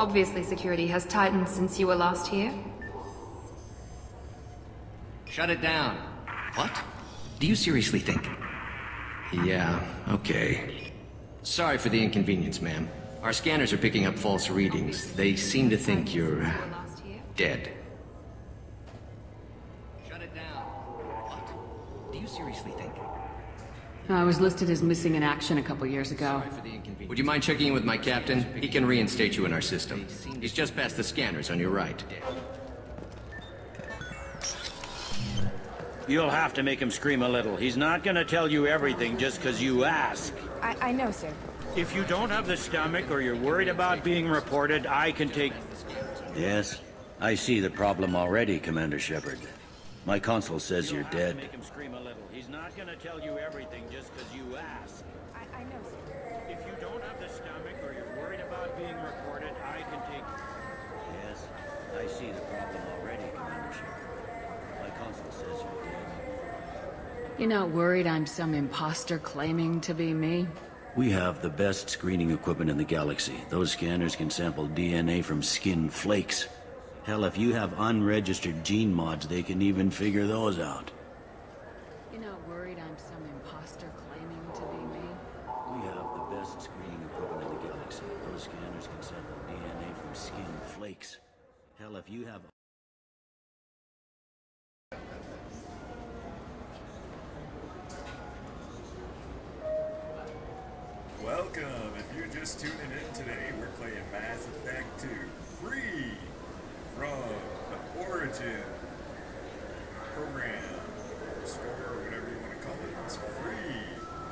Obviously, security has tightened since you were last here. Shut it down. What? Do you seriously think? Yeah, okay. Sorry for the inconvenience, ma'am. Our scanners are picking up false readings. They seem to think you're dead. Shut it down. What? Do you seriously think? I was listed as missing in action a couple years ago. Sorry for the inconvenience. Would you mind checking in with my captain? He can reinstate you in our system. He's just past the scanners on your right. You'll have to make him scream a little. He's not gonna tell you everything just because you ask. I know, sir. If you don't have the stomach or you're worried about being reported, I can take... Yes, I see the problem already, Commander Shepard. My console says you're dead. Make him scream a little. He's not gonna tell you everything just because you ask. I know, sir. If you don't have the stomach or you're worried about being reported, I can take... Yes, I see the problem already, Commander Shepard. My console says you're dead. You're not worried I'm some imposter claiming to be me? We have the best screening equipment in the galaxy. Those scanners can sample DNA from skin flakes. Hell, if you have unregistered gene mods, they can even figure those out. You're not worried I'm some imposter claiming to be me? We have the best screening equipment in the galaxy. Those scanners can sample DNA from skin flakes. Hell, if you have... Welcome! If you're just tuning in today, we're playing Mass Effect 2 free from the Origin program, or store, or whatever you want to call it. It's free.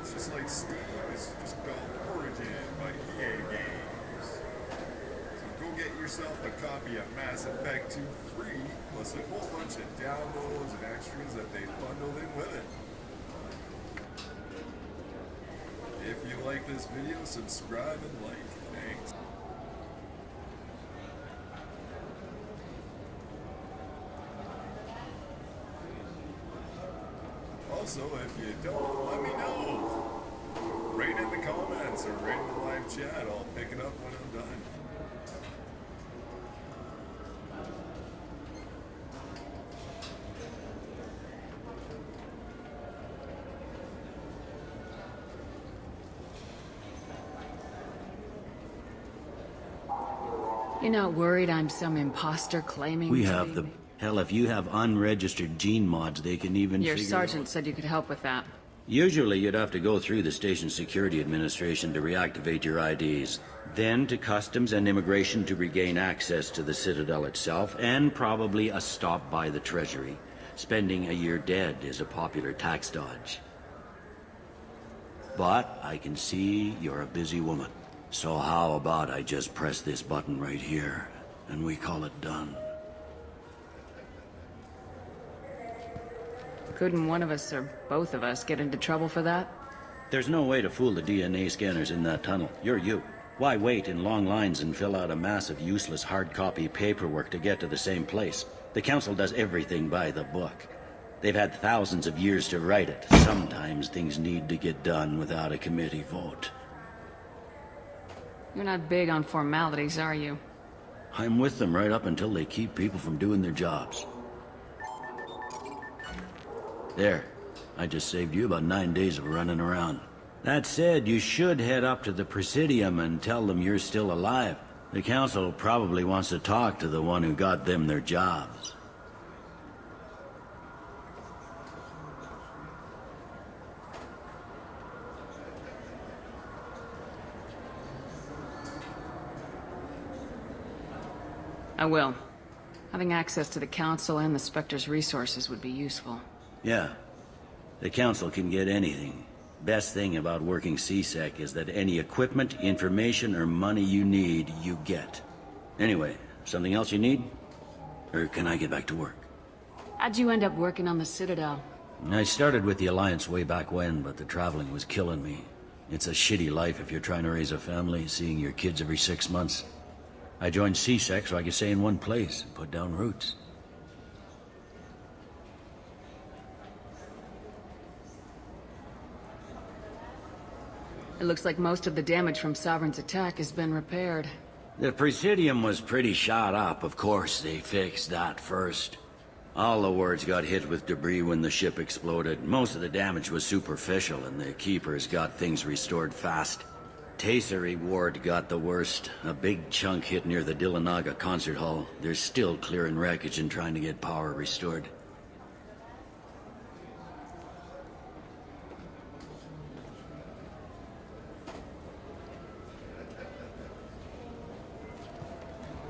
It's just like Steam. It's just called Origin by EA Games. So go get yourself a copy of Mass Effect 2 free, plus a whole bunch of downloads and extras that they bundled in with it. If you like this video, subscribe and like. Thanks. Also, if you don't, let me know. Write in the comments or write in the live chat. I'll pick it up when I'm done. You're not worried I'm some imposter claiming We to have be the... me? Hell, if you have unregistered gene mods, they can even Your figure sergeant out... said you could help with that. Usually, you'd have to go through the station security administration to reactivate your IDs. Then to customs and immigration to regain access to the Citadel itself, and probably a stop by the Treasury. Spending a year dead is a popular tax dodge. But I can see you're a busy woman. So how about I just press this button right here, and we call it done? Couldn't one of us, or both of us, get into trouble for that? There's no way to fool the DNA scanners in that tunnel. You're you. Why wait in long lines and fill out a massive useless hard copy paperwork to get to the same place? The Council does everything by the book. They've had thousands of years to write it. Sometimes things need to get done without a committee vote. You're not big on formalities, are you? I'm with them right up until they keep people from doing their jobs. There. I just saved you about 9 days of running around. That said, you should head up to the Presidium and tell them you're still alive. The Council probably wants to talk to the one who got them their jobs. I will. Having access to the Council and the Spectre's resources would be useful. Yeah. The Council can get anything. Best thing about working CSEC is that any equipment, information, or money you need, you get. Anyway, something else you need? Or can I get back to work? How'd you end up working on the Citadel? I started with the Alliance way back when, but the traveling was killing me. It's a shitty life if you're trying to raise a family, seeing your kids every 6 months. I joined CSEC so I could stay in one place and put down roots. It looks like most of the damage from Sovereign's attack has been repaired. The Presidium was pretty shot up. Of course, they fixed that first. All the wards got hit with debris when the ship exploded. Most of the damage was superficial, and the Keepers got things restored fast. Tasery Ward got the worst. A big chunk hit near the Dillanaga concert hall. They're still clearing wreckage and trying to get power restored.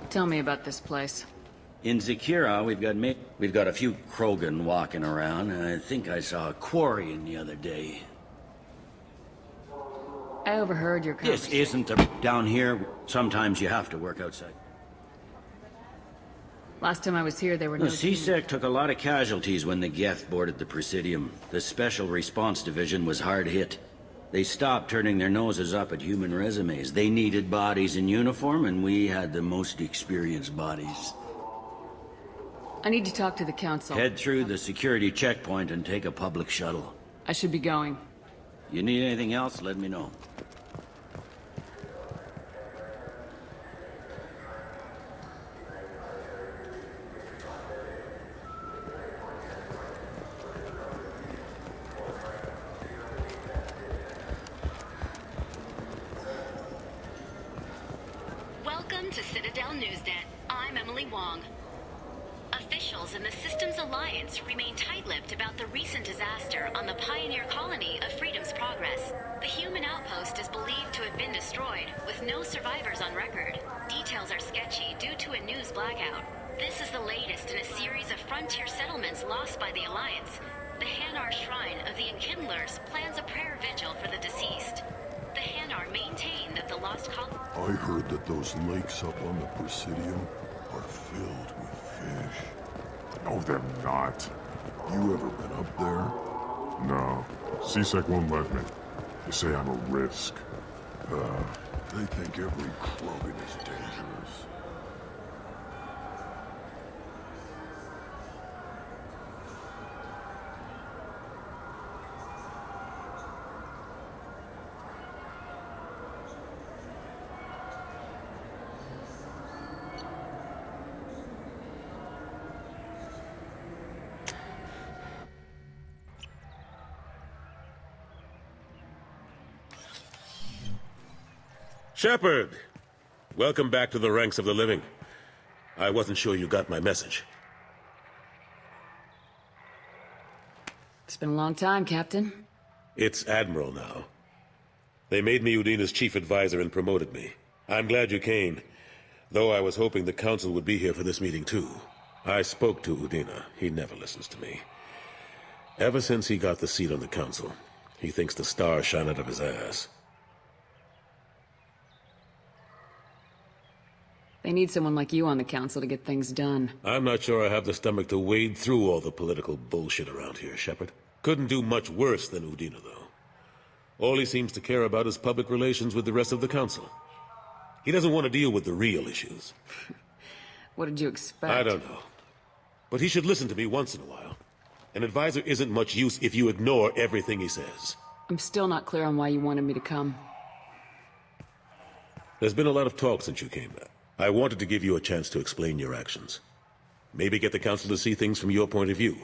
Tell me about this place. In Zakira, we've got a few Krogan walking around, and I think I saw a Quarian the other day. I overheard your This conversation. isn't a... Down here, sometimes you have to work outside. Last time I was here, there were no... The CSEC took a lot of casualties when the Geth boarded the Presidium. The Special Response Division was hard hit. They stopped turning their noses up at human resumes. They needed bodies in uniform, and we had the most experienced bodies. I need to talk to the council. Head through the security checkpoint and take a public shuttle. I should be going. You need anything else, let me know. Welcome to Citadel Newsnet. I'm Emily Wong. Officials in the Systems Alliance remain tight-lipped about the recent disaster on the pioneer colony of Freedom's Progress. The human outpost is believed to have been destroyed, with no survivors on record. Details are sketchy due to a news blackout. This is the latest in a series of frontier settlements lost by the Alliance. The Hanar Shrine of the Enkindlers plans a prayer vigil for the deceased. The Hanar maintain that the lost colony... I heard that those lakes up on the Presidium are filled with fish. No, they're not. You ever been up there? No. CSEC won't let me. They say I'm a risk. They think every Krogan is dangerous. Shepard! Welcome back to the ranks of the living. I wasn't sure you got my message. It's been a long time, Captain. It's Admiral now. They made me Udina's chief advisor and promoted me. I'm glad you came, though I was hoping the Council would be here for this meeting too. I spoke to Udina. He never listens to me. Ever since he got the seat on the Council, he thinks the stars shine out of his ass. They need someone like you on the council to get things done. I'm not sure I have the stomach to wade through all the political bullshit around here, Shepard. Couldn't do much worse than Udina, though. All he seems to care about is public relations with the rest of the Council. He doesn't want to deal with the real issues. What did you expect? I don't know. But he should listen to me once in a while. An advisor isn't much use if you ignore everything he says. I'm still not clear on why you wanted me to come. There's been a lot of talk since you came back. I wanted to give you a chance to explain your actions. Maybe get the Council to see things from your point of view.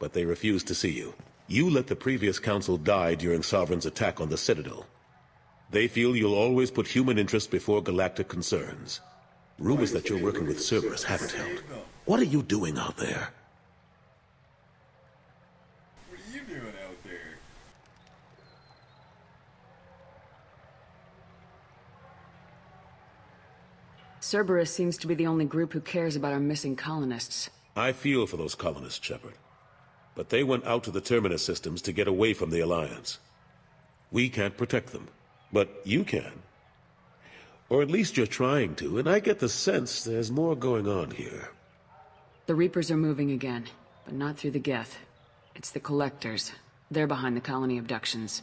But they refused to see you. You let the previous Council die during Sovereign's attack on the Citadel. They feel you'll always put human interest before galactic concerns. Rumors that you're working with Cerberus haven't held. What are you doing out there? What are you doing out there? Cerberus seems to be the only group who cares about our missing colonists. I feel for those colonists, Shepard. But they went out to the Terminus systems to get away from the Alliance. We can't protect them, but you can. Or at least you're trying to, and I get the sense there's more going on here. The Reapers are moving again, but not through the Geth. It's the Collectors. They're behind the colony abductions.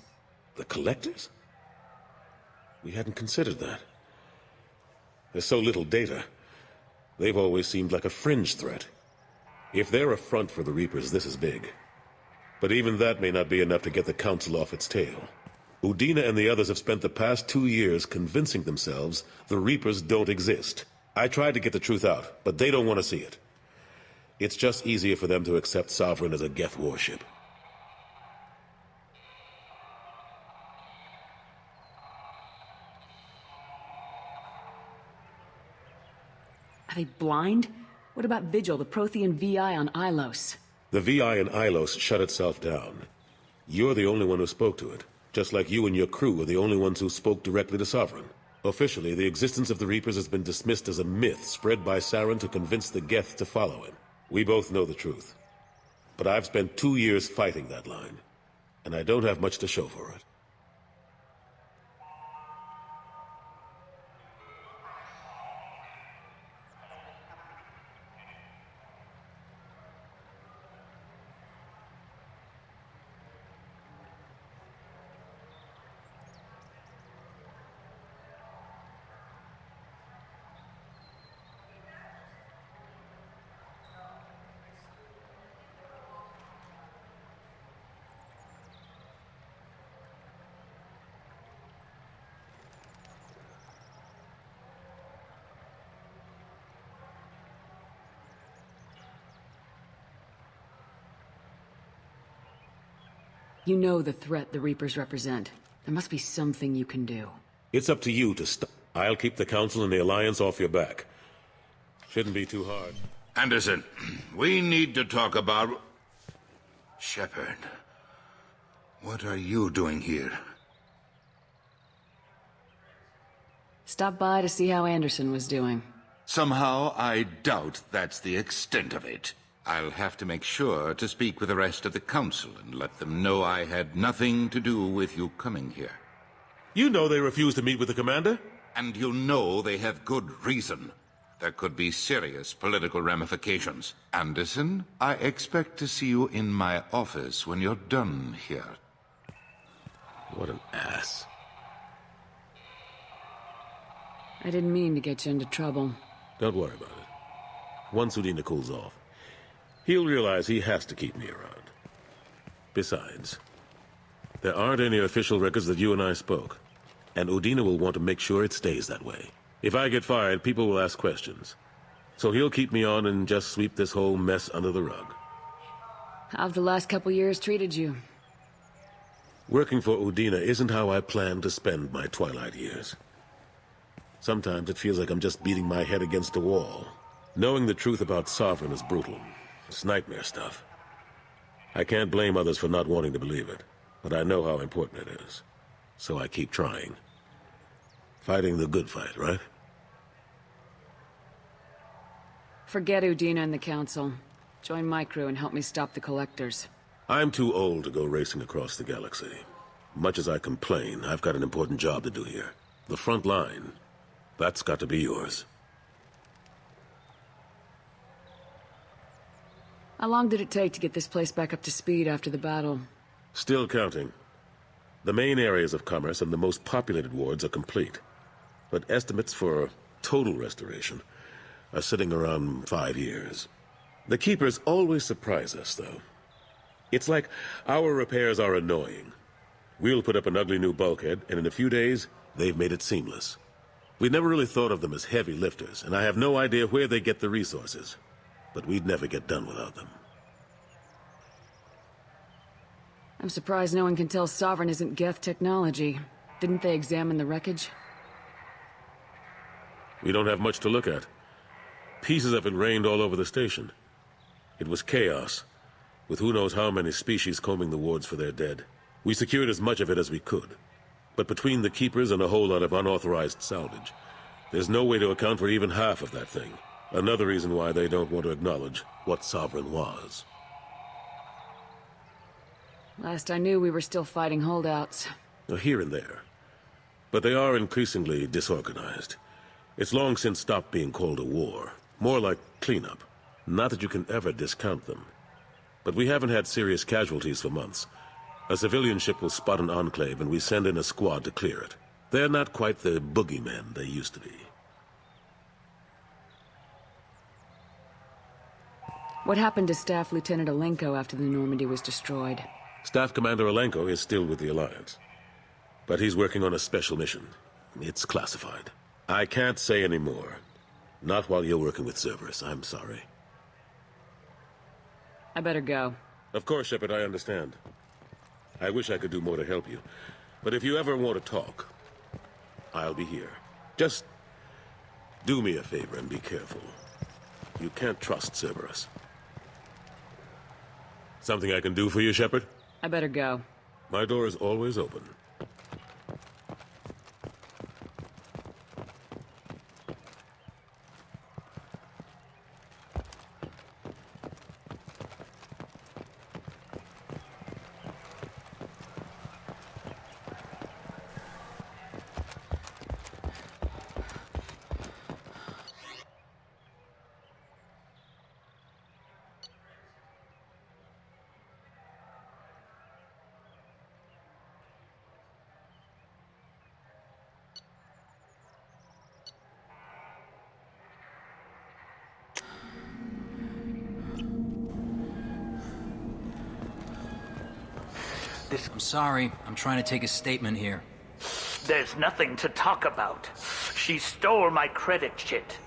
The Collectors? We hadn't considered that. There's so little data. They've always seemed like a fringe threat. If they're a front for the Reapers, this is big. But even that may not be enough to get the Council off its tail. Udina and the others have spent the past 2 years convincing themselves the Reapers don't exist. I tried to get the truth out, but they don't want to see it. It's just easier for them to accept Sovereign as a Geth warship. Are they blind? What about Vigil, the Prothean VI on Ilos? The VI in Ilos shut itself down. You're the only one who spoke to it, just like you and your crew are the only ones who spoke directly to Sovereign. Officially, the existence of the Reapers has been dismissed as a myth spread by Saren to convince the Geth to follow him. We both know the truth. But I've spent 2 years fighting that line, and I don't have much to show for it. You know the threat the Reapers represent. There must be something you can do. It's up to you to stop. I'll keep the Council and the Alliance off your back. Shouldn't be too hard. Anderson, we need to talk about... Shepard. What are you doing here? Stop by to see how Anderson was doing. Somehow, I doubt that's the extent of it. I'll have to make sure to speak with the rest of the Council and let them know I had nothing to do with you coming here. You know they refused to meet with the Commander? And you know they have good reason. There could be serious political ramifications. Anderson, I expect to see you in my office when you're done here. What an ass. I didn't mean to get you into trouble. Don't worry about it. Once Udina cools off, he'll realize he has to keep me around. Besides, there aren't any official records that you and I spoke, and Udina will want to make sure it stays that way. If I get fired, people will ask questions. So he'll keep me on and just sweep this whole mess under the rug. How have the last couple years treated you? Working for Udina isn't how I plan to spend my twilight years. Sometimes it feels like I'm just beating my head against a wall. Knowing the truth about Sovereign is brutal. It's nightmare stuff. I can't blame others for not wanting to believe it, but I know how important it is. So I keep trying. Fighting the good fight, right? Forget Udina and the Council. Join my crew and help me stop the Collectors. I'm too old to go racing across the galaxy. Much as I complain, I've got an important job to do here. The front line. That's got to be yours. How long did it take to get this place back up to speed after the battle? Still counting. The main areas of commerce and the most populated wards are complete. But estimates for total restoration are sitting around 5 years. The Keepers always surprise us, though. It's like our repairs are annoying. We'll put up an ugly new bulkhead, and in a few days, they've made it seamless. We never really thought of them as heavy lifters, and I have no idea where they get the resources. But we'd never get done without them. I'm surprised no one can tell Sovereign isn't Geth technology. Didn't they examine the wreckage? We don't have much to look at. Pieces of it rained all over the station. It was chaos, with who knows how many species combing the wards for their dead. We secured as much of it as we could. But between the Keepers and a whole lot of unauthorized salvage, there's no way to account for even half of that thing. Another reason why they don't want to acknowledge what Sovereign was. Last I knew, we were still fighting holdouts. Here and there. But they are increasingly disorganized. It's long since stopped being called a war. More like cleanup. Not that you can ever discount them. But we haven't had serious casualties for months. A civilian ship will spot an enclave and we send in a squad to clear it. They're not quite the boogeymen they used to be. What happened to Staff Lieutenant Alenko after the Normandy was destroyed? Staff Commander Alenko is still with the Alliance. But he's working on a special mission. It's classified. I can't say any more. Not while you're working with Cerberus, I'm sorry. I better go. Of course, Shepard, I understand. I wish I could do more to help you. But if you ever want to talk, I'll be here. Just do me a favor and be careful. You can't trust Cerberus. Something I can do for you, Shepard? I better go. My door is always open. I'm sorry. I'm trying to take a statement here. There's nothing to talk about. She stole my credit chit.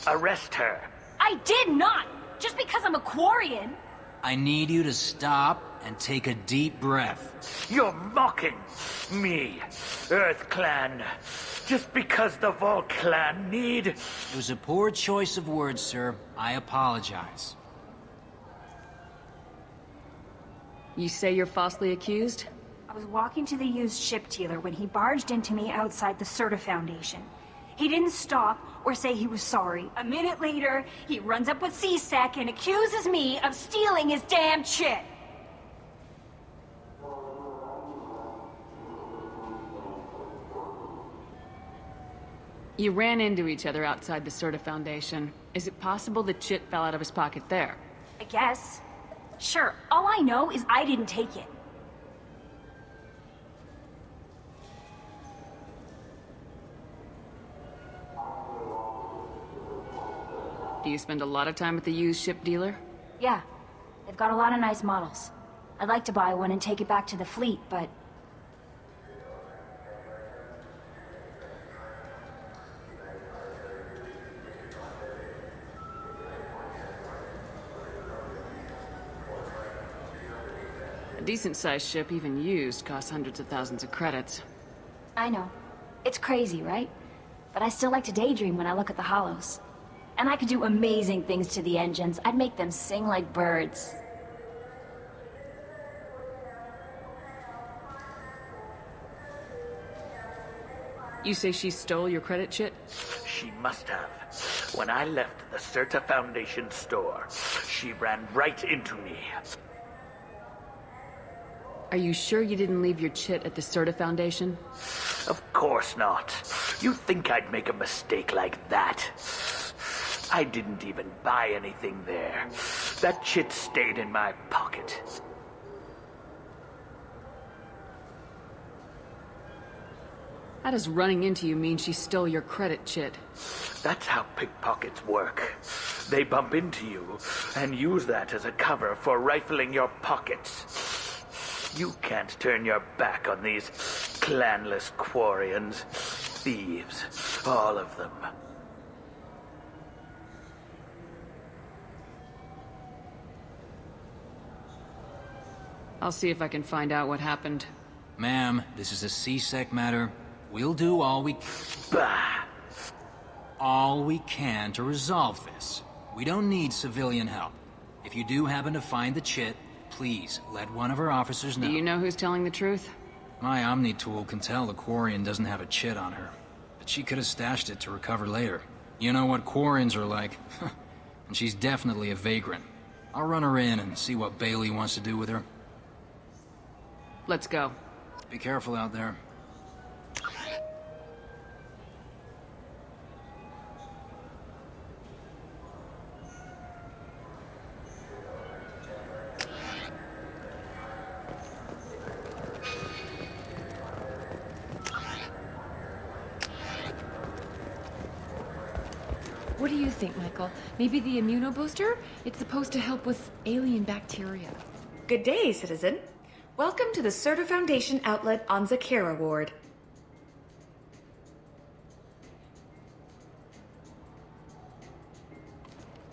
Arrest her. I did not! Just because I'm a Quarian! I need you to stop and take a deep breath. You're mocking me, Earth Clan. Just because the Vol Clan need... It was a poor choice of words, sir. I apologize. You say you're falsely accused? I was walking to the used ship dealer when he barged into me outside the Serta Foundation. He didn't stop or say he was sorry. A minute later, he runs up with C-Sec and accuses me of stealing his damn chit. You ran into each other outside the Serta Foundation. Is it possible the chit fell out of his pocket there? I guess. Sure, all I know is I didn't take it. Do you spend a lot of time at the used ship dealer? Yeah, they've got a lot of nice models. I'd like to buy one and take it back to the fleet, but... A decent-sized ship, even used, costs hundreds of thousands of credits. I know. It's crazy, right? But I still like to daydream when I look at the hollows. And I could do amazing things to the engines. I'd make them sing like birds. You say she stole your credit chit? She must have. When I left the Serta Foundation store, she ran right into me. Are you sure you didn't leave your chit at the Serta Foundation? Of course not. You think I'd make a mistake like that? I didn't even buy anything there. That chit stayed in my pocket. How does running into you mean she stole your credit chit? That's how pickpockets work. They bump into you and use that as a cover for rifling your pockets. You can't turn your back on these clanless Quarians. Thieves, all of them. I'll see if I can find out what happened. Ma'am, this is a C-Sec matter. We'll do all we can to resolve this. We don't need civilian help. If you do happen to find the chit, please let one of our officers know. Do you know who's telling the truth? My Omni tool can tell the Quarian doesn't have a chit on her, but she could have stashed it to recover later. You know what Quarians are like, and she's definitely a vagrant. I'll run her in and see what Bailey wants to do with her. Let's go. Be careful out there. What do you think, Michael? Maybe the immunobooster? It's supposed to help with alien bacteria. Good day, citizen. Welcome to the Serta Foundation outlet on Zakera Ward.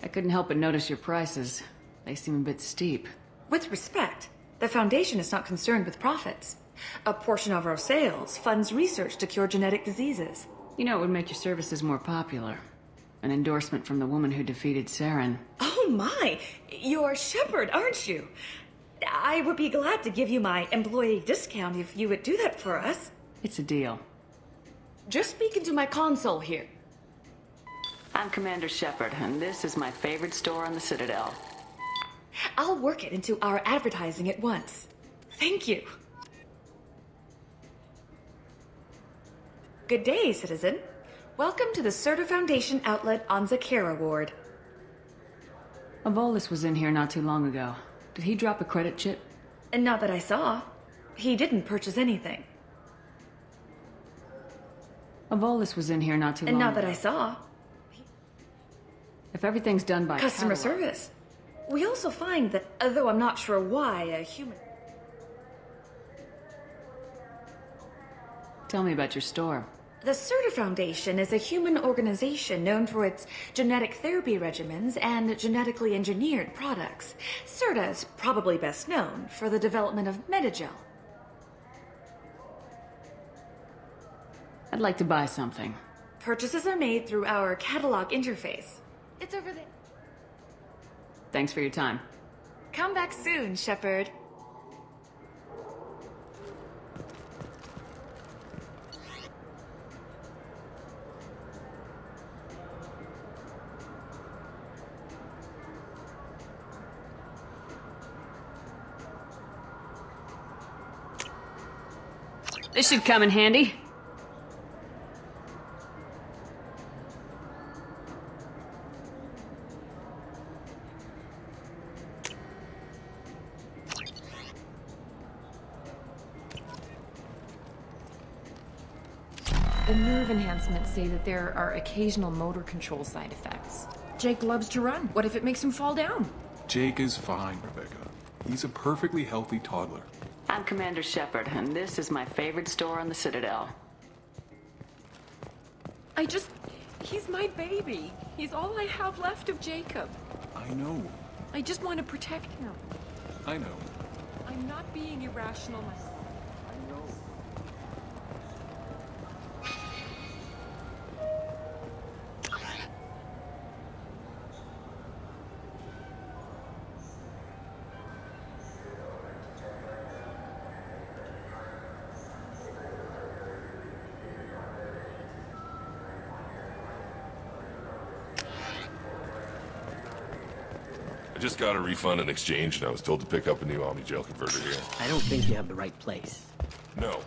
I couldn't help but notice your prices. They seem a bit steep. With respect, the Foundation is not concerned with profits. A portion of our sales funds research to cure genetic diseases. You know, it would make your services more popular. An endorsement from the woman who defeated Saren. Oh my! You're Shepard, aren't you? I would be glad to give you my employee discount if you would do that for us. It's a deal. Just speak into my console here. I'm Commander Shepard, and this is my favorite store on the Citadel. I'll work it into our advertising at once. Thank you. Good day, citizen. Welcome to the Certa Foundation outlet on Zakara Ward. Avolis was in here not too long ago. Did he drop a credit chip? And not that I saw. He didn't purchase anything. Avolis was in here not too long ago. And not that I saw. If everything's done by Customer catalog- service. We also find that, although I'm not sure why, a human... Tell me about your store. The Certa Foundation is a human organization known for its genetic therapy regimens and genetically engineered products. Certa is probably best known for the development of Metagel. I'd like to buy something. Purchases are made through our catalog interface. It's over there. Thanks for your time. Come back soon, Shepard. This should come in handy. The nerve enhancements say that there are occasional motor control side effects. Jake loves to run. What if it makes him fall down? Jake is fine, Rebecca. He's a perfectly healthy toddler. I'm Commander Shepard, and this is my favorite store on the Citadel. He's my baby. He's all I have left of Jacob. I know. I just want to protect him. I know. I'm not being irrational myself. I know. I just got a refund and exchange, and I was told to pick up a new Omni Gel converter here. I don't think you have the right place. No.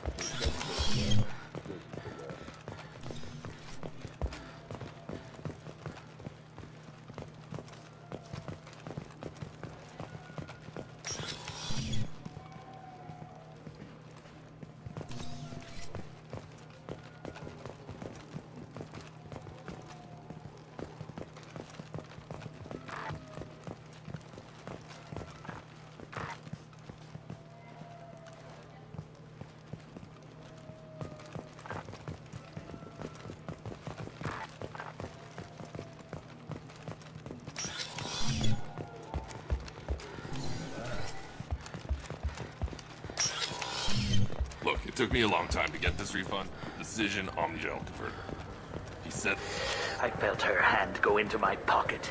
Look, it took me a long time to get this refund. Decision Omnigel converter. He said... I felt her hand go into my pocket.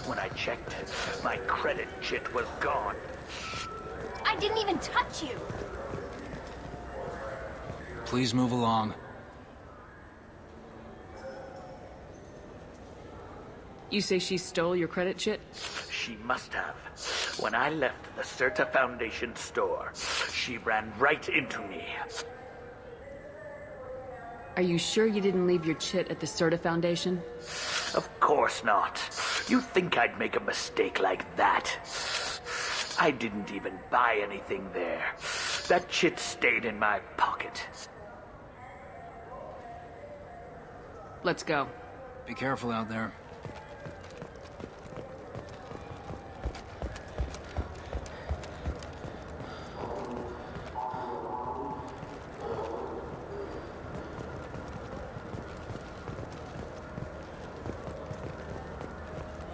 When I checked, my credit chit was gone. I didn't even touch you. Please move along. You say she stole your credit chit? She must have. When I left the Certa Foundation store, she ran right into me. Are you sure you didn't leave your chit at the Certa Foundation? Of course not. You think I'd make a mistake like that? I didn't even buy anything there. That chit stayed in my pocket. Let's go. Be careful out there.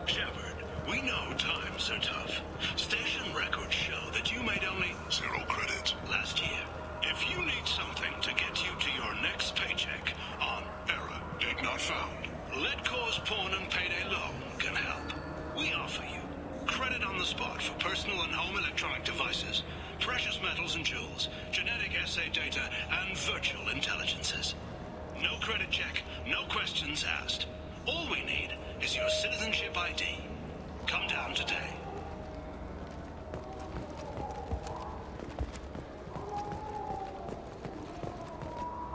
Shepard, Times are tough. Station records show that you made only 0 credits last year. If you need something to get you to your next paycheck on error, date not found, Let Cause Pawn and Payday Loan can help. We offer you credit on the spot for personal and home electronic devices, precious metals and jewels, genetic assay data, and virtual intelligences. No credit check, no questions asked. All we need is your citizenship ID. Come down today.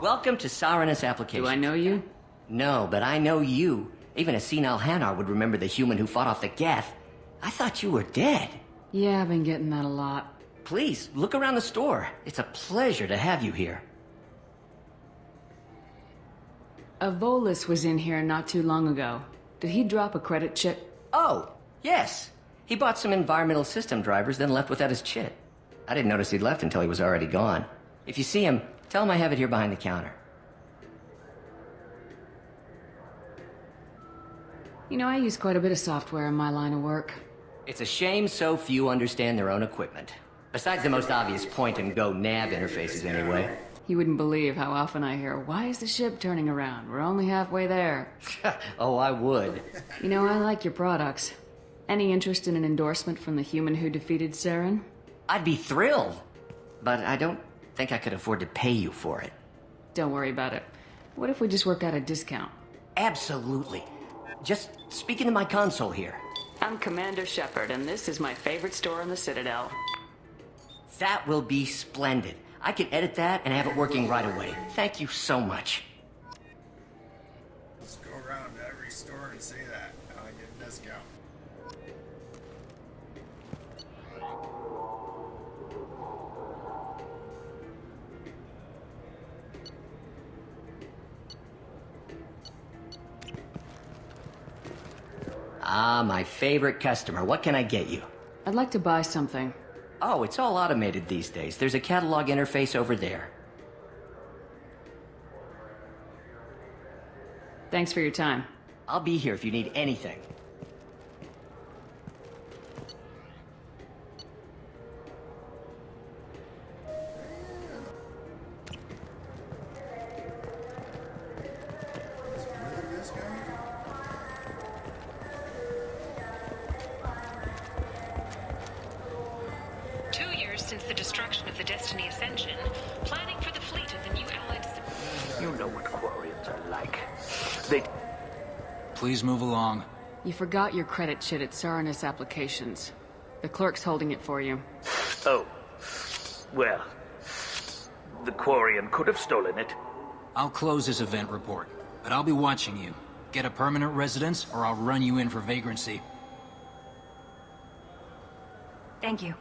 Welcome to Saranus Applications. Do I know you? No, but I know you. Even a senile Hanar would remember the human who fought off the Geth. I thought you were dead. Yeah, I've been getting that a lot. Please, look around the store. It's a pleasure to have you here. A Volus was in here not too long ago. Did he drop a credit chit? Oh, yes. He bought some environmental system drivers, then left without his chit. I didn't notice he'd left until he was already gone. If you see him, tell him I have it here behind the counter. You know, I use quite a bit of software in my line of work. It's a shame so few understand their own equipment. Besides the most obvious point-and-go nav interfaces, anyway. You wouldn't believe how often I hear, "Why is the ship turning around? We're only halfway there." Oh, I would. You know, I like your products. Any interest in an endorsement from the human who defeated Saren? I'd be thrilled. But I don't think I could afford to pay you for it. Don't worry about it. What if we just work out a discount? Absolutely. Just speak into my console here. I'm Commander Shepard, and this is my favorite store in the Citadel. That will be splendid. I can edit that and have it working right away. Thank you so much. Let's go around to every store and say that. I get a discount. Ah, my favorite customer. What can I get you? I'd like to buy something. Oh, it's all automated these days. There's a catalog interface over there. Thanks for your time. I'll be here if you need anything. Since the destruction of the Destiny Ascension, planning for the fleet of the new Allied... You know what Quarians are like. They... Please move along. You forgot your credit chit at Saranus Applications. The clerk's holding it for you. Oh. Well, the Quarian could have stolen it. I'll close this event report, but I'll be watching you. Get a permanent residence, or I'll run you in for vagrancy. Thank you.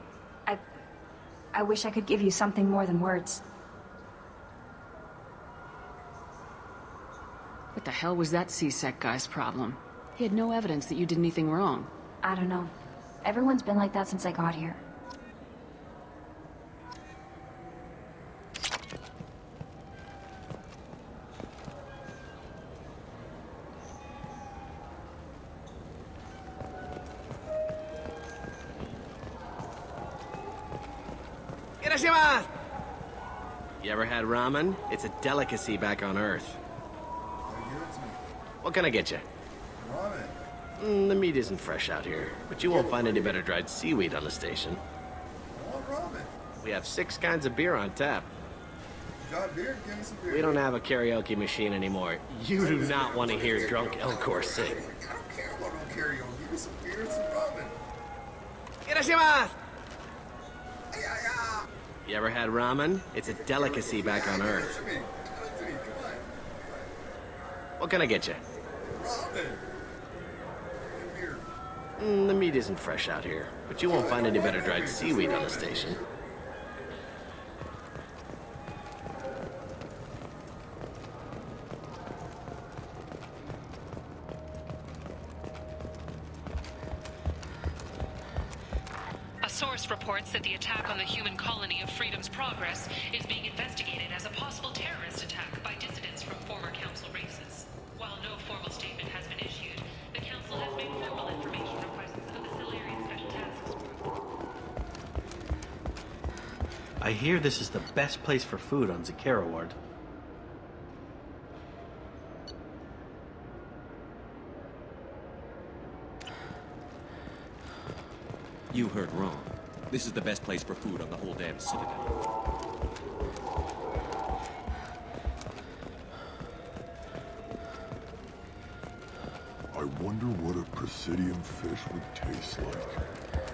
I wish I could give you something more than words. What the hell was that C-Sec guy's problem? He had no evidence that you did anything wrong. I don't know. Everyone's been like that since I got here. You ever had ramen? It's a delicacy back on Earth. What can I get you? Ramen. The meat isn't fresh out here, but you won't find any better dried seaweed on the station. I want ramen. We have 6 kinds of beer on tap. You got beer? Give me some beer. We don't have a karaoke machine anymore. You do not want to hear drunk Elcor sing. I don't care about no karaoke. Give me some beer and some ramen. Irashimasu! You ever had ramen? It's a delicacy back on Earth. What can I get you? Ramen. The meat isn't fresh out here, but you won't find any better dried seaweed on the station. A source reports that the attack on the human colony of Freedom's Progress is being investigated as a possible terrorist attack by dissidents from former Council races. While no formal statement has been issued, the Council has made formal information requests of the Solarian Special Task hear this is the best place for food on Zakera Ward. You heard wrong. This is the best place for food on the whole damn Citadel. I wonder what a Presidium fish would taste like.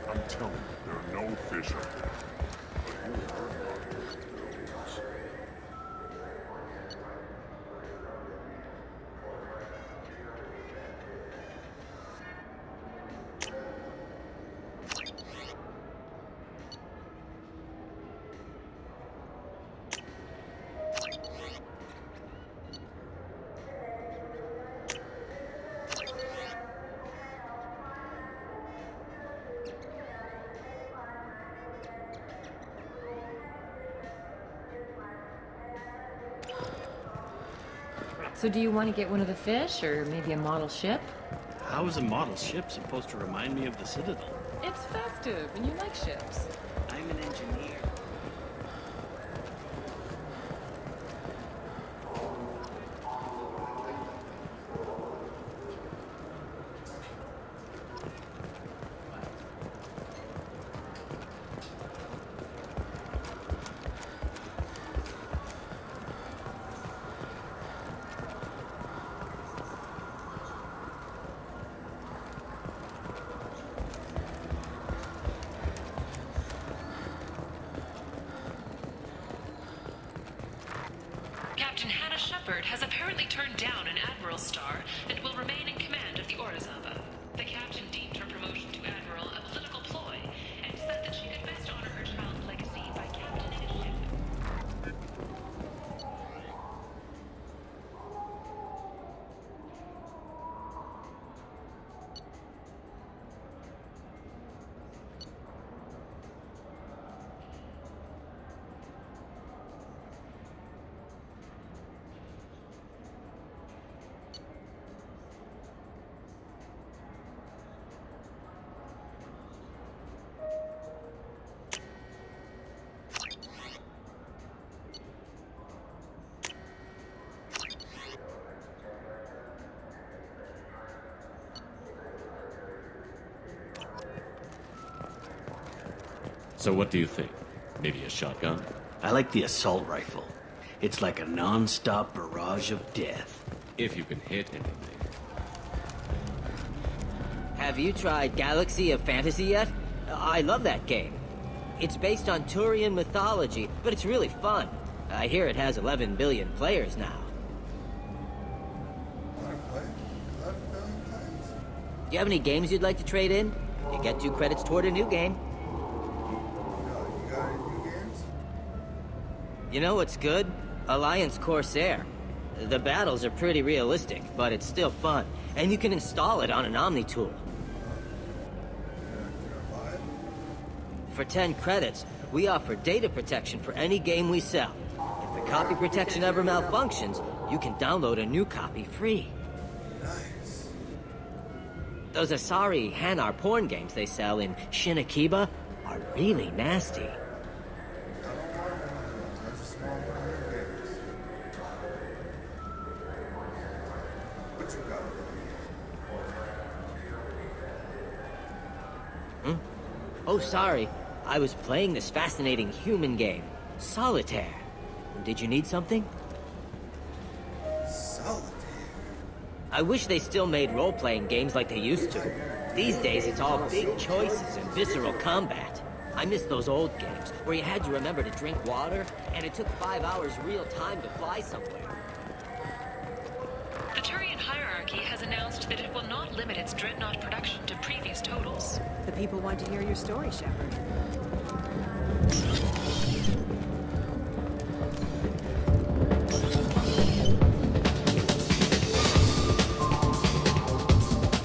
I'm telling you, there are no fish up there. But whoever knows. So do you want to get one of the fish, or maybe a model ship? How is a model ship supposed to remind me of the Citadel? It's festive, and you like ships. I'm an engineer. Captain Hannah Shepard has apparently turned down an Admiral's star and will remain in command of the Orizaba. The captain deemed her promotion to Admiral a political ploy and said that she could best honor her child's legacy by captaining a ship. So what do you think? Maybe a shotgun? I like the assault rifle. It's like a non-stop barrage of death. If you can hit anything. Have you tried Galaxy of Fantasy yet? I love that game. It's based on Turian mythology, but it's really fun. I hear it has 11 billion players now. Do you have any games you'd like to trade in? You get 2 credits toward a new game. You know what's good? Alliance Corsair. The battles are pretty realistic, but it's still fun. And you can install it on an Omni tool. For 10 credits, we offer data protection for any game we sell. If the copy protection ever malfunctions, you can download a new copy free. Nice. Those Asari Hanar porn games they sell in Shinakiba are really nasty. Oh, sorry. I was playing this fascinating human game, Solitaire. Did you need something? Solitaire? I wish they still made role-playing games like they used to. These days, it's all big choices and visceral combat. I miss those old games, where you had to remember to drink water, and it took 5 hours real time to fly somewhere. The Turian hierarchy has announced that it will not limit its Dreadnought production to previous totals. The people want to hear your story, Shepard.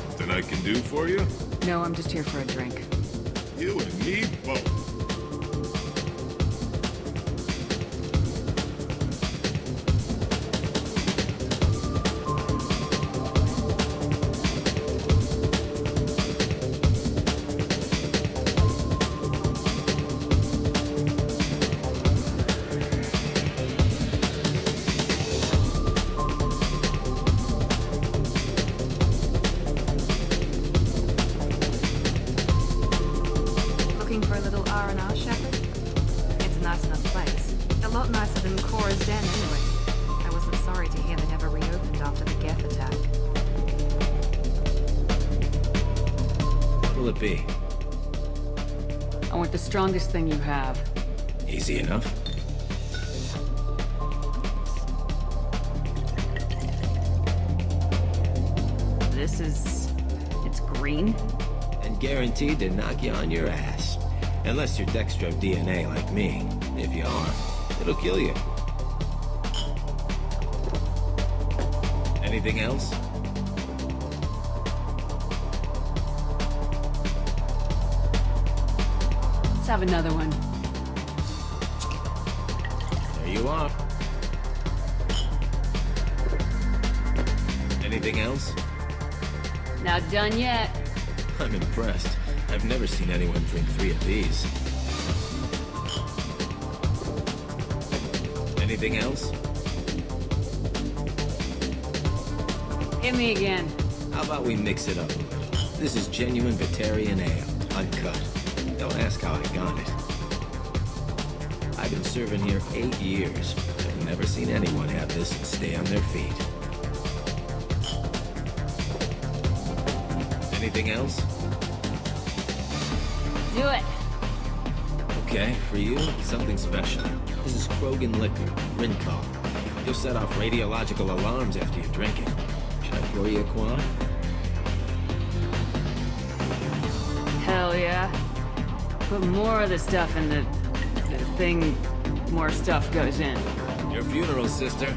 Nothing I can do for you? No, I'm just here for a drink. You and me both. it be? I want the strongest thing you have. Easy enough. This is... it's green? And guaranteed to knock you on your ass. Unless you're Dextro DNA like me. If you are, it'll kill you. Anything else? Let's have another one. There you are. Anything else? Not done yet. I'm impressed. I've never seen anyone drink 3 of these. Anything else? Hit me again. How about we mix it up a little? This is genuine Batarian ale, uncut. Don't ask how I got it. I've been serving here 8 years. I've never seen anyone have this and stay on their feet. Anything else? Do it. Okay, for you, something special. This is Krogan liquor, Rincol. You'll set off radiological alarms after you drink it. Should I pour you a quad? Hell yeah. Put more of the stuff in the thing, more stuff goes in. Your funeral, sister.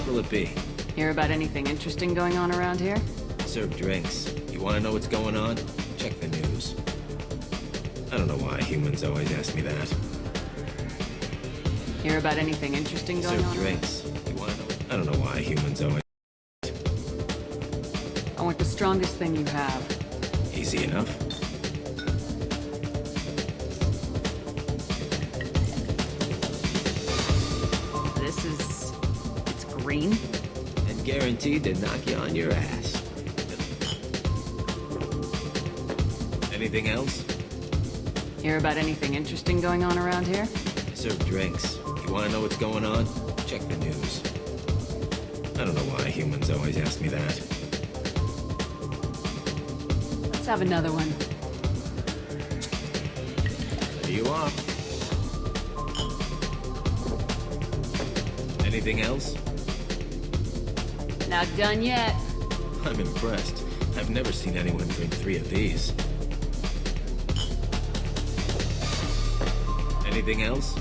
Will it be? Hear about anything interesting going on around here? Serve drinks. You want to know what's going on? Check the news. I don't know why humans always ask me that. Hear about anything interesting going Serve on? drinks. You want to know? I don't know why humans always. I want the strongest thing you have. Easy enough. This is... it's green? And guaranteed to knock you on your ass. Anything else? Hear about anything interesting going on around here? Serve drinks. You want to know what's going on? Check the news. I don't know why humans always ask me that. Let's have another one. There you are. Anything else? Not done yet. I'm impressed. I've never seen anyone drink 3 of these. Anything else?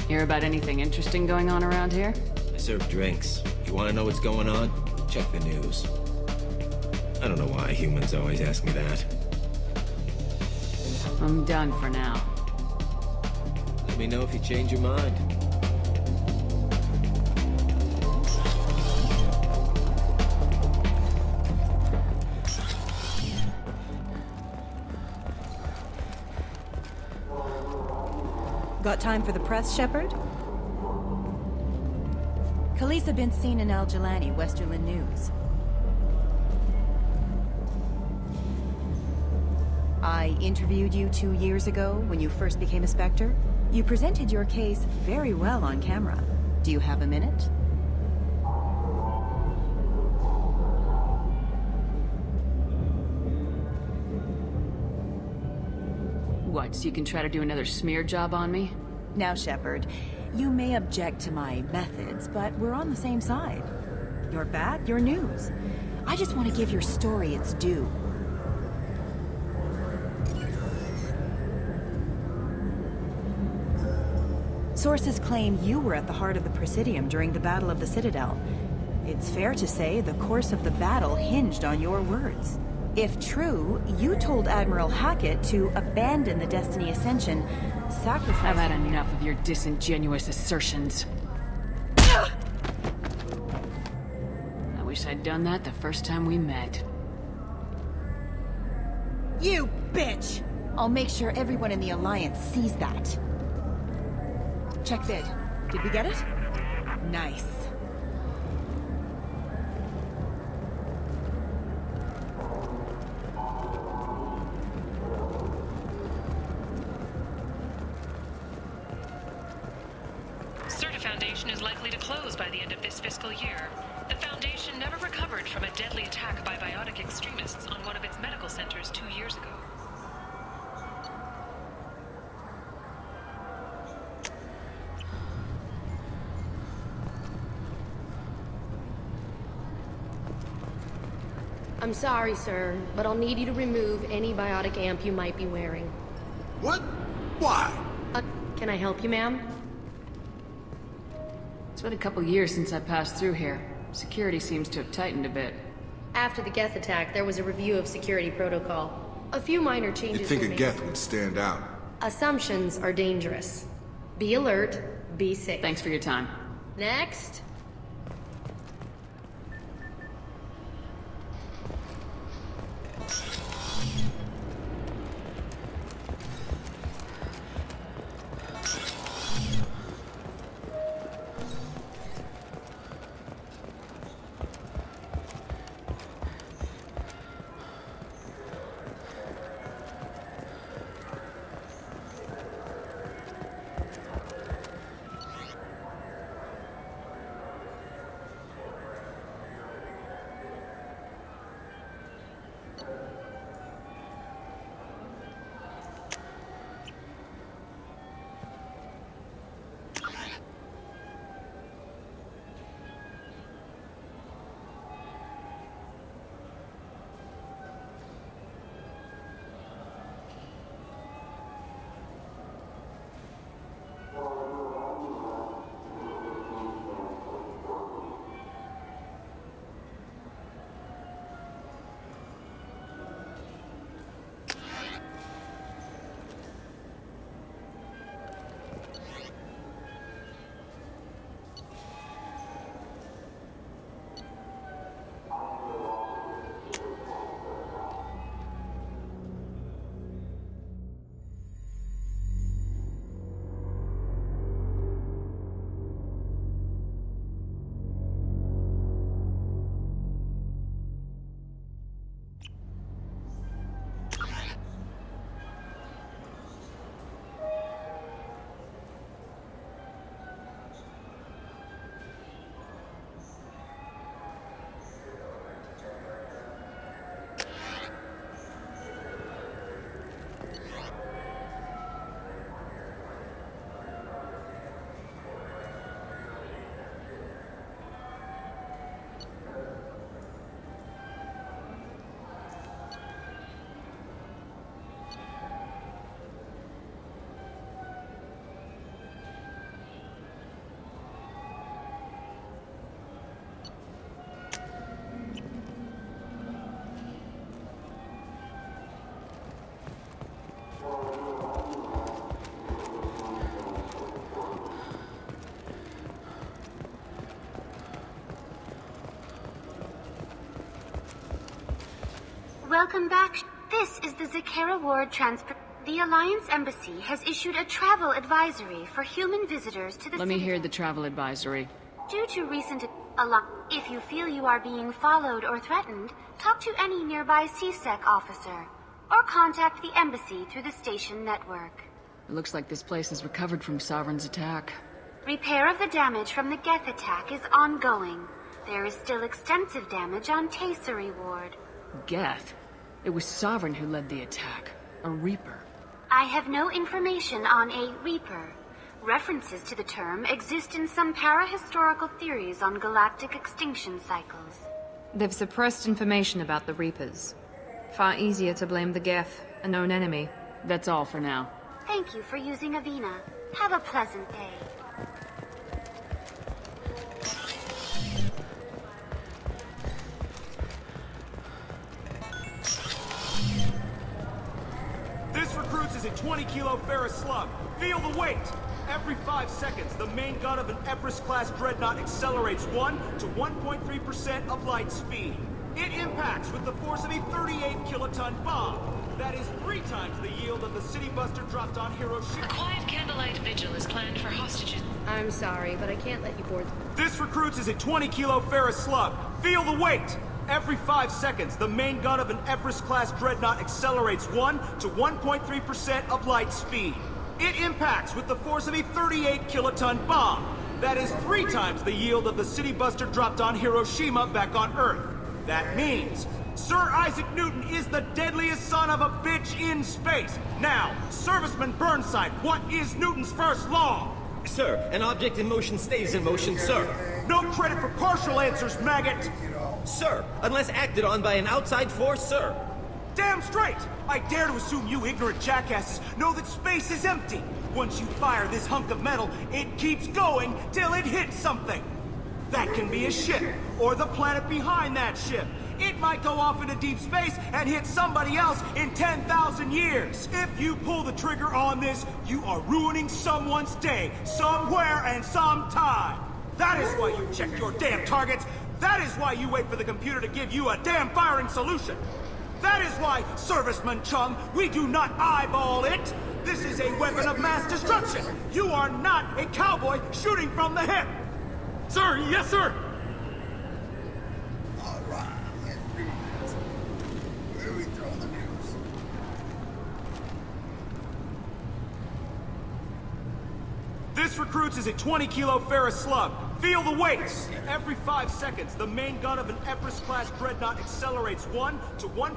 Hear about anything interesting going on around here? I serve drinks. You want to know what's going on? Check the news. I don't know why humans always ask me that. I'm done for now. Let me know if you change your mind. Got time for the press, Shepard? Khaleesa been seen in Al Jelani, Westerland News. I interviewed you 2 years ago when you first became a Spectre. You presented your case very well on camera. Do you have a minute? What, so you can try to do another smear job on me? Now, Shepard, you may object to my methods, but we're on the same side. You're bad, you're news. I just want to give your story its due. Sources claim you were at the heart of the Presidium during the Battle of the Citadel. It's fair to say the course of the battle hinged on your words. If true, you told Admiral Hackett to abandon the Destiny Ascension, sacrificing... I've had enough of your disingenuous assertions. I wish I'd done that the first time we met. You bitch! I'll make sure everyone in the Alliance sees that. Check vid. Did we get it? Nice. Certa Foundation is likely to close by the end of this fiscal year. The Foundation never recovered from a deadly attack by biotic extremists on one of its medical centers 2 years ago. I'm sorry, sir, but I'll need you to remove any biotic amp you might be wearing. What? Why? Can I help you, ma'am? It's been a couple years since I passed through here. Security seems to have tightened a bit. After the Geth attack, there was a review of security protocol. A few minor changes You'd think were a made. Geth would stand out. Assumptions are dangerous. Be alert, be safe. Thanks for your time. Next. Welcome back. This is the Zakera Ward transport. The Alliance Embassy has issued a travel advisory for human visitors to the Let me hear the travel advisory. Due to recent if you feel you are being followed or threatened, talk to any nearby CSEC officer, or contact the embassy through the station network. It looks like this place has recovered from Sovereign's attack. Repair of the damage from the Geth attack is ongoing. There is still extensive damage on Tasery Ward. Geth? It was Sovereign who led the attack. A Reaper. I have no information on a Reaper. References to the term exist in some parahistorical theories on galactic extinction cycles. They've suppressed information about the Reapers. Far easier to blame the Geth, a known enemy. That's all for now. Thank you for using Avena. Have a pleasant day. This recruits is a 20-kilo ferrous slug. Feel the weight! Every 5 seconds, the main gun of an Everest-class dreadnought accelerates 1 to 1.3% of light speed. It impacts with the force of a 38-kiloton bomb. That is 3 times the yield of the city buster dropped on Hiroshima. A quiet candlelight vigil is planned for hostages. I'm sorry, but I can't let you board. This recruits is a 20-kilo ferrous slug. Feel the weight! Every 5 seconds, the main gun of an Everest-class dreadnought accelerates 1 to 1.3% of light speed. It impacts with the force of a 38-kiloton bomb. That is 3 times the yield of the city buster dropped on Hiroshima back on Earth. That means Sir Isaac Newton is the deadliest son of a bitch in space. Now, Serviceman Burnside, what is Newton's first law? Sir, an object in motion stays in motion, sir. No credit for partial answers, maggot! Sir, unless acted on by an outside force, sir. Damn straight! I dare to assume you ignorant jackasses know that space is empty. Once you fire this hunk of metal, it keeps going till it hits something. That can be a ship, or the planet behind that ship. It might go off into deep space and hit somebody else in 10,000 years. If you pull the trigger on this, you are ruining someone's day, somewhere and sometime. That is why you check your damn targets. That is why you wait for the computer to give you a damn firing solution. That is why, Serviceman Chung, we do not eyeball it. This is a weapon of mass destruction. You are not a cowboy shooting from the hip. Sir, yes, sir. All right, let's read this. Where we throw the news? This recruits is a 20-kilo ferrous slug. Feel the weight! Every 5 seconds, the main gun of an Everest-class dreadnought accelerates 1 to 1...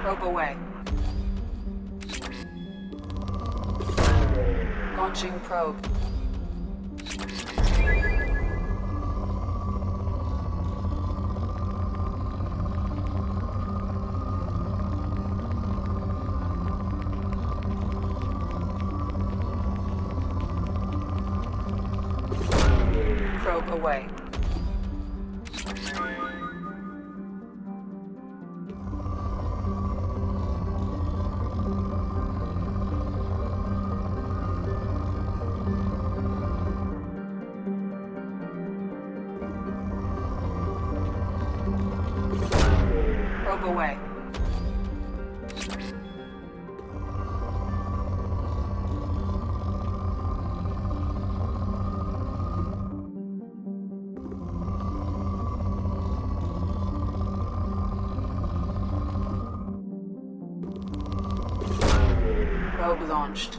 Probe away. Launching probe. Probe away. Probe away. Probe launched.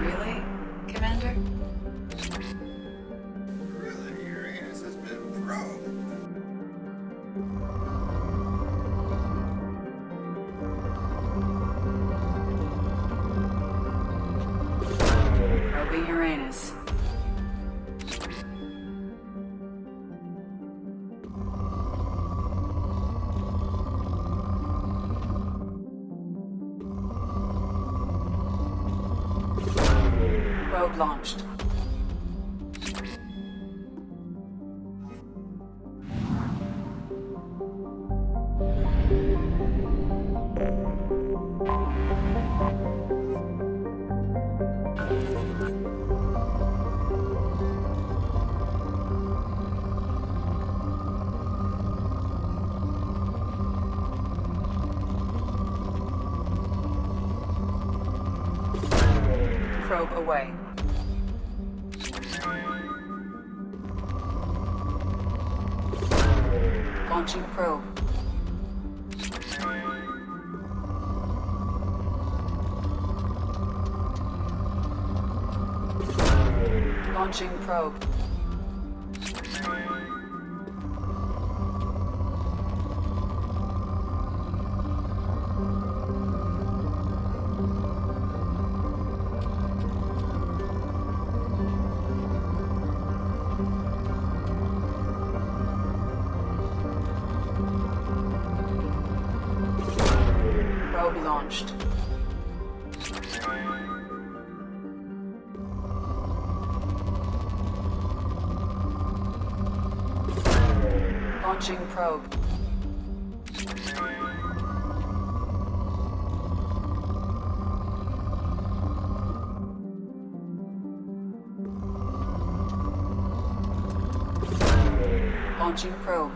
Really, Commander? Really, your anus has been probed. Probing Uranus. Probe launched. Probe away. Launching probe. Launching probe. Probe launched. Launching probe. Launching probe.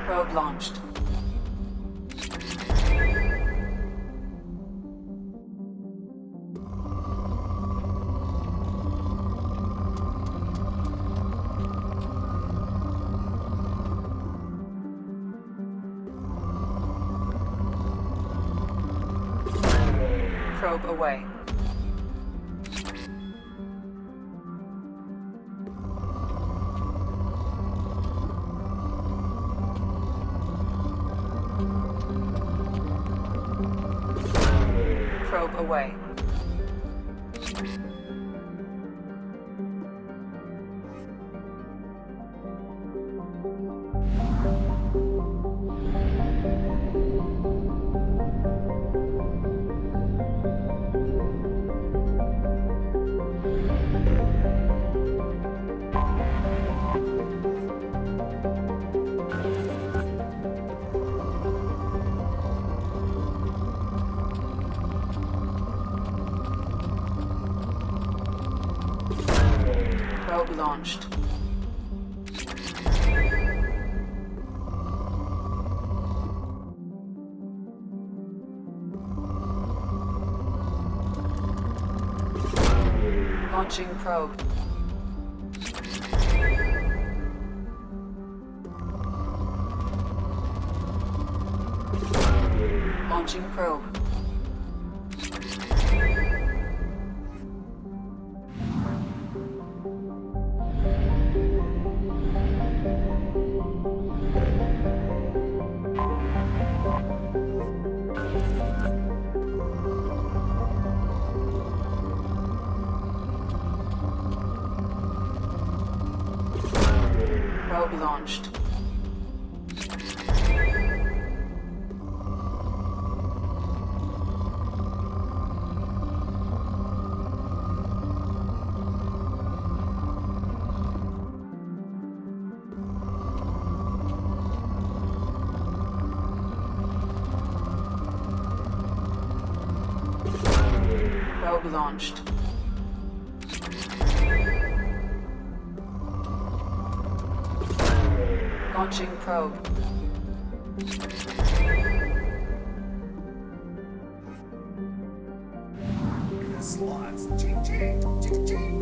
Probe launched. Probe away. Probe away. Probe launched. Launching probe. Launching probe. Probe launched. Probe launched. Launching probe. Slots. Ching, ching, ching, ching.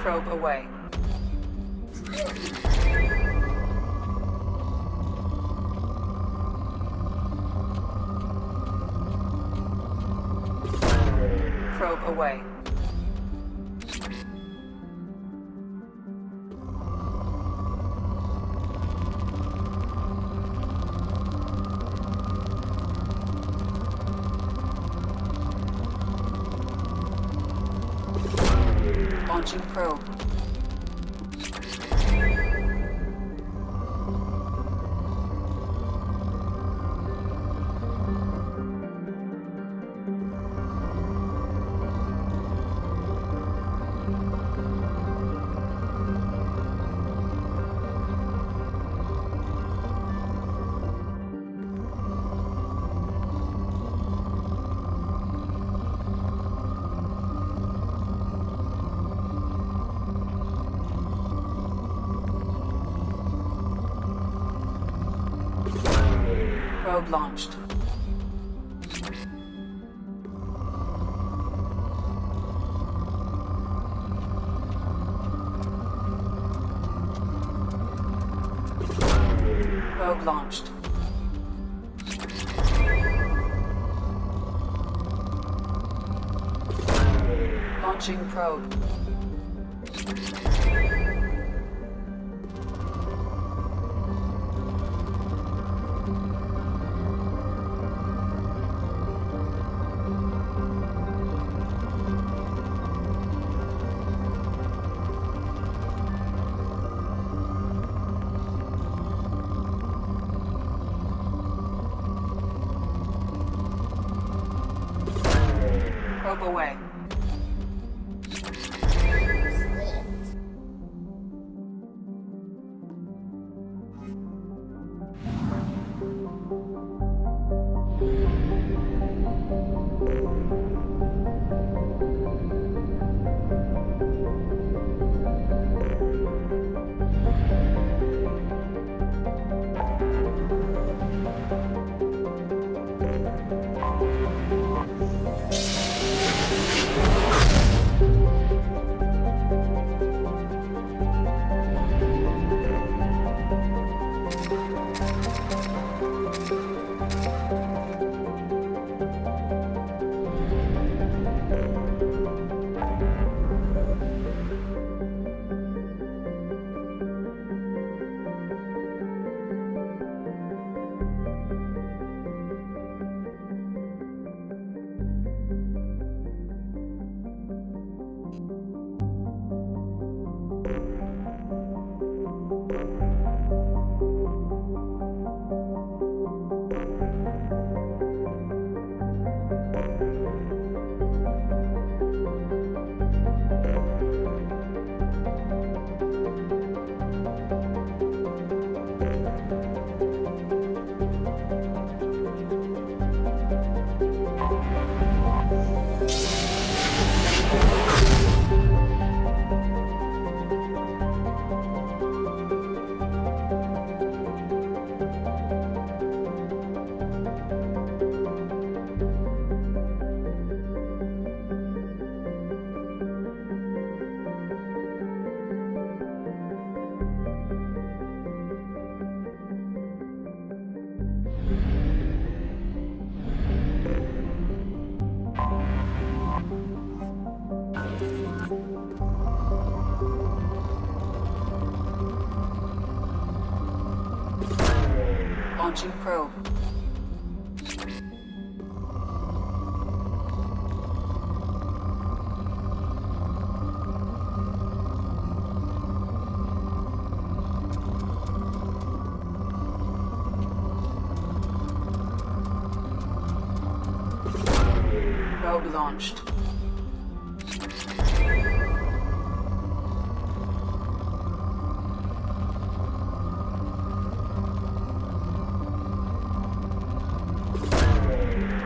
Probe away. Probe away. Launching probe. Probe launched. Probe launched. Launching probe. Probe away. Launching probe. Probe launched.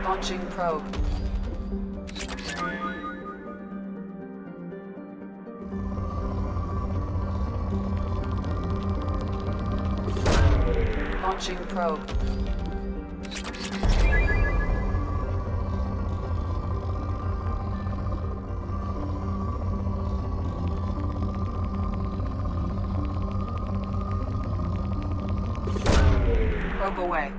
Launching probe. Launching probe. Probe away.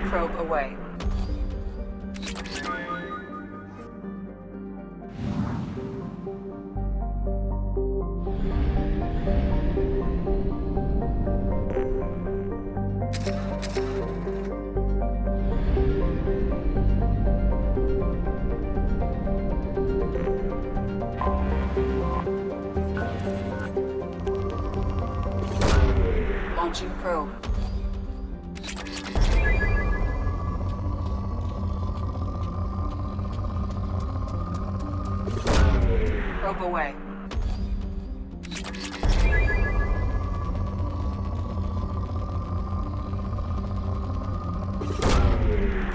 Probe away. Launching probe. Probe away.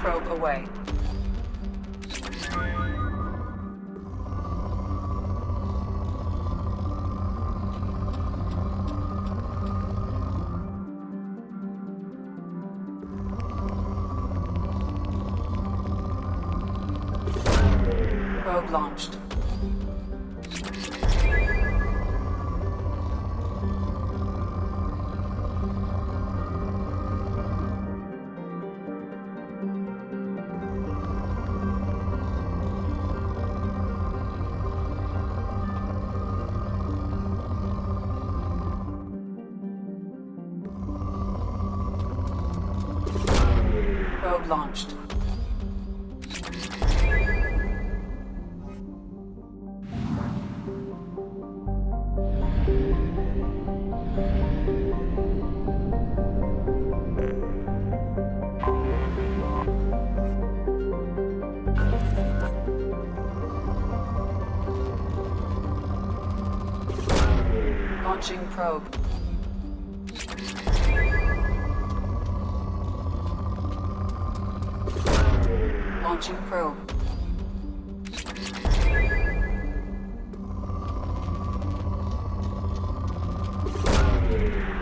Probe away. Probe launched. Probe launched. Launching probe. Launching probe.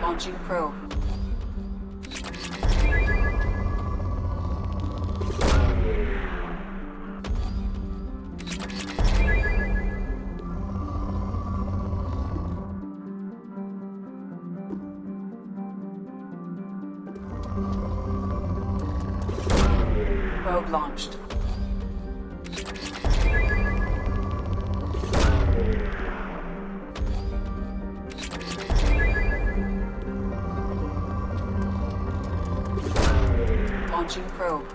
Launching probe. Probe launched. Launching probe.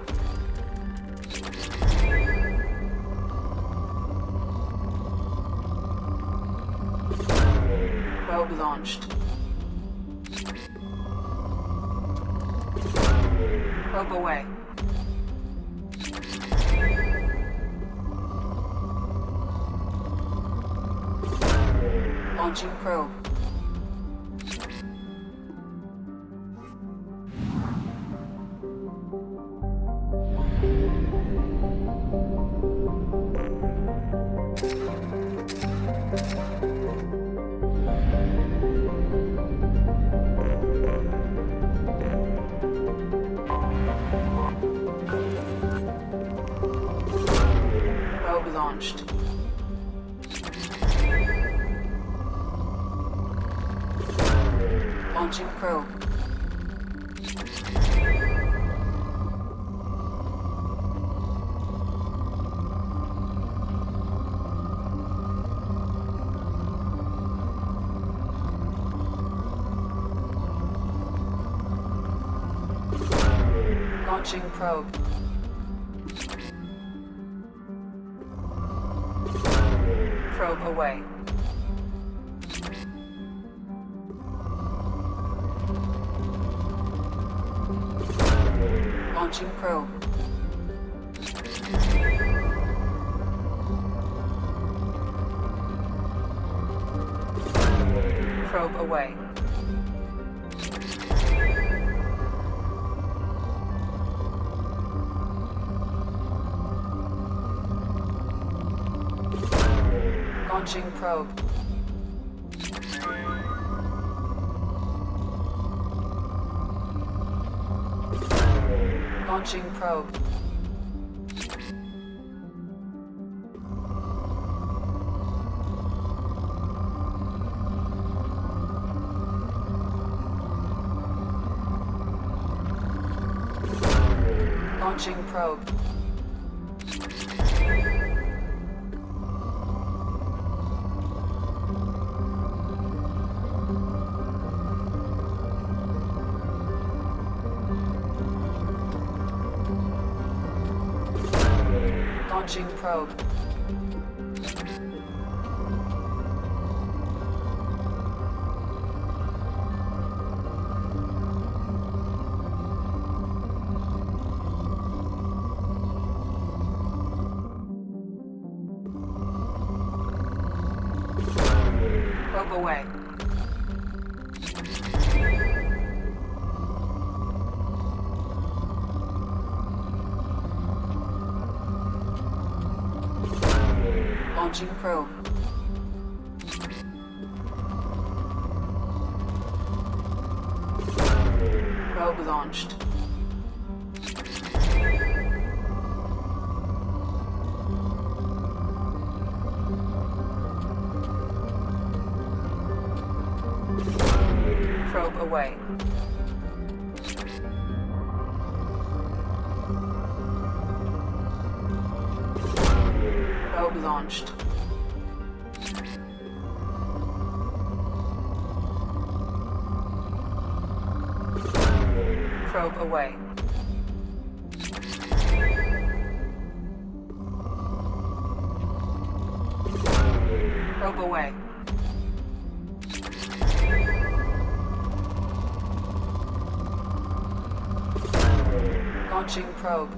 Probe launched. Probe away. Launching probe. launched. Launching probe. Launching probe. Probe away. Launching probe. Probe away. Launching probe. Launching probe. Launching probe. Launching probe. Probe away. Launching probe. Probe launched. Probe away. Probe launched. Probe away. Probe away. Launching probe.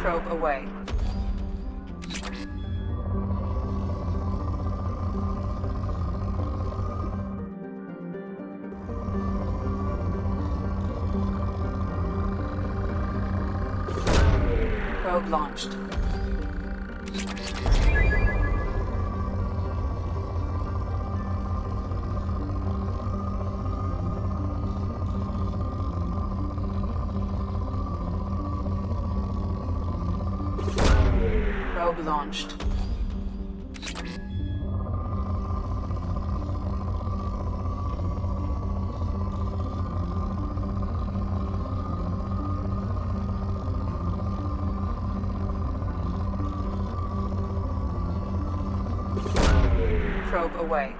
Probe away. Probe launched. Probe launched. Probe away.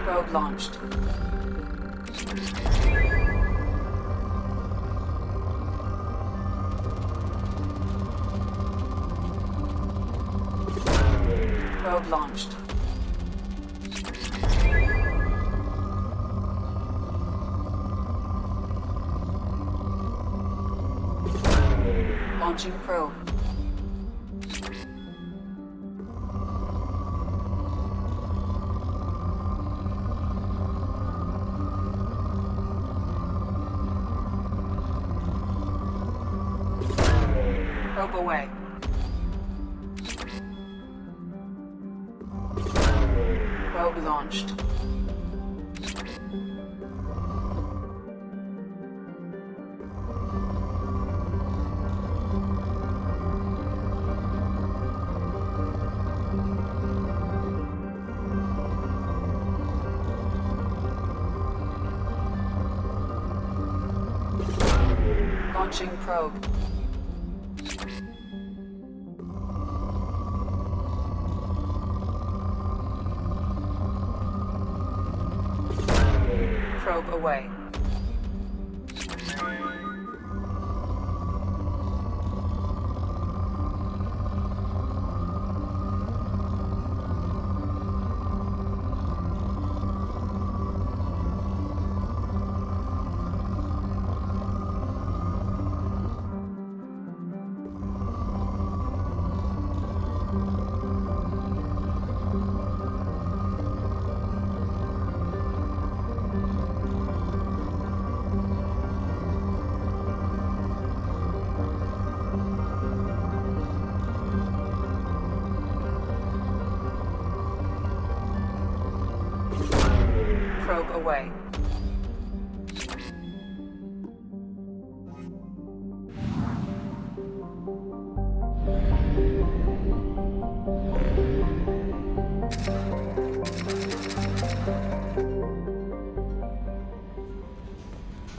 Probe launched. Probe launched. Launching probe. Probe away. Probe launched. Launching probe. Probe away. Probe away.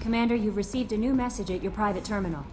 Commander, you've received a new message at your private terminal.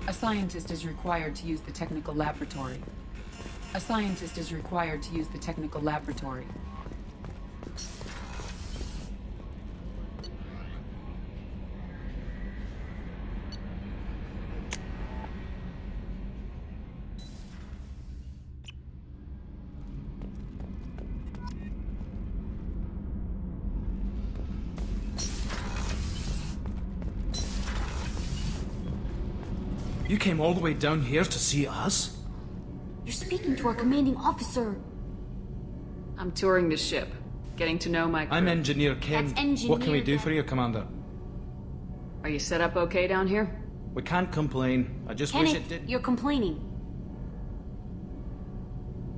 A scientist is required to use the technical laboratory. A scientist is required to use the technical laboratory. You came all the way down here to see us? You're speaking to our commanding officer. I'm touring the ship, getting to know my crew. I'm Engineer Ken. That's Engineer What can we do Ken. for you, Commander? Are you set up okay down here? We can't complain. I just wish Kenneth, it did. you're complaining.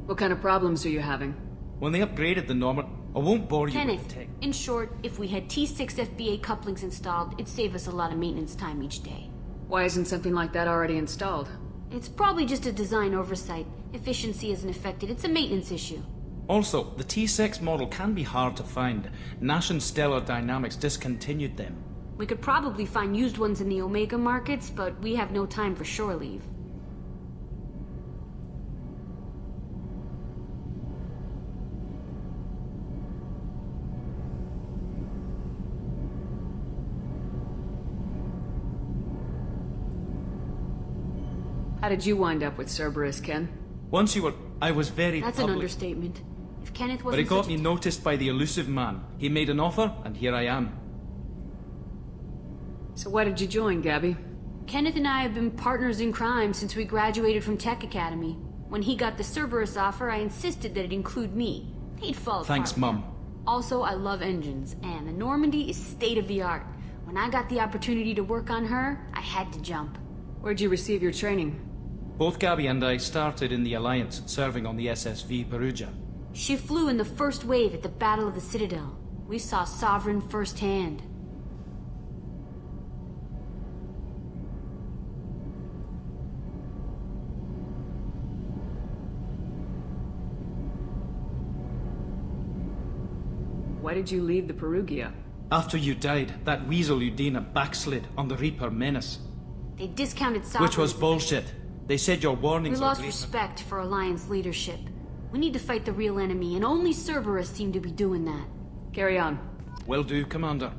What kind of problems are you having? When they upgraded the normal... I won't bore you with Kenneth, the tech. in short, if we had T6 FBA couplings installed, it'd save us a lot of maintenance time each day. Why isn't something like that already installed? It's probably just a design oversight. Efficiency isn't affected. It's a maintenance issue. Also, the T6 model can be hard to find. Nash and Stellar Dynamics discontinued them. We could probably find used ones in the Omega markets, but we have no time for shore leave. How did you wind up with Cerberus, Ken? Once you were... I was very That's public. an understatement. If Kenneth But it wasn't got such me noticed by the elusive man. He made an offer, and here I am. So why did you join, Gabby? Kenneth and I have been partners in crime since we graduated from Tech Academy. When he got the Cerberus offer, I insisted that it include me. He'd fall Thanks, apart. Mum. Also, I love engines, and the Normandy is state-of-the-art. When I got the opportunity to work on her, I had to jump. Where'd you receive your training? Both Gabby and I started in the Alliance, serving on the SSV Perugia. She flew in the first wave at the Battle of the Citadel. We saw Sovereign firsthand. Why did you leave the Perugia? After you died, that weasel Udina backslid on the Reaper Menace. They discounted sovereigns. Which was bullshit. They said your We warnings lost are respect for Alliance leadership. We need to fight the real enemy, and only Cerberus seem to be doing that. Carry on. Will do, Commander.